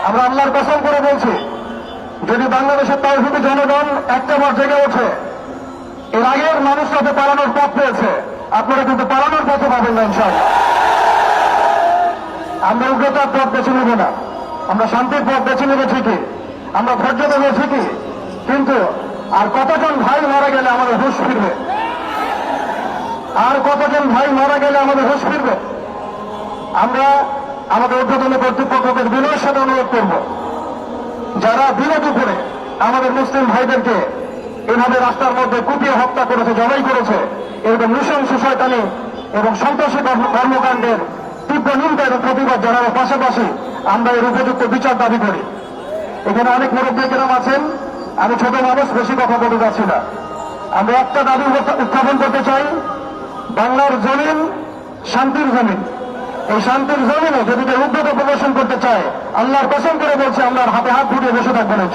আমরা আল্লাহর কসম করে বলছি, যদি বাংলাদেশের তাওহীদি জনগণ একটাবার জেগে ওঠে, এর আগের মানুষরা তো পালানোর পথ পেয়েছে, আপনারা কিন্তু পালানোর পথে পাবেন না ইনশাআল্লাহ। আমরা উগ্রতার পথ বেছে নেব না, আমরা শান্তির পথ বেছে নেব ঠিকই, আমরা ধৈর্য দেবো ঠিকই, কিন্তু আর কতজন ভাই মারা গেলে আমাদের হুঁশ ফিরবে? আর কতজন ভাই মারা গেলে আমাদের হুঁশ ফিরবে? আমরা আমাদের ঊর্ধ্বতন কর্তৃপক্ষকে বিনয়ের সাথে অনুরোধ করব, যারা বিরোধ করে আমাদের মুসলিম ভাইদেরকে এভাবে রাস্তার মধ্যে কুপিয়ে হত্যা করেছে, জবাই করেছে, এরকম নৃশংস শয়তানি এবং সন্ত্রাসী কর্মকাণ্ডের তীব্র নিন্দা এবং প্রতিবাদ জানানোর পাশাপাশি আমরা এর উপযুক্ত বিচার দাবি করি। এখানে অনেক মুরব্বীকেরাম আছেন, আমি ছোট মানুষ, বেশি কথা বলতে যাচ্ছি না। আমরা একটা দাবি উত্থাপন করতে চাই, বাংলার জমিন শান্তির জমিন। এই শান্তির জমিনে যদি কেউ উগ্রতা প্রদর্শন করতে চায়, আল্লাহর কসম করে বলছে আমরা হাতে হাত ধুয়ে বসে থাকবো না।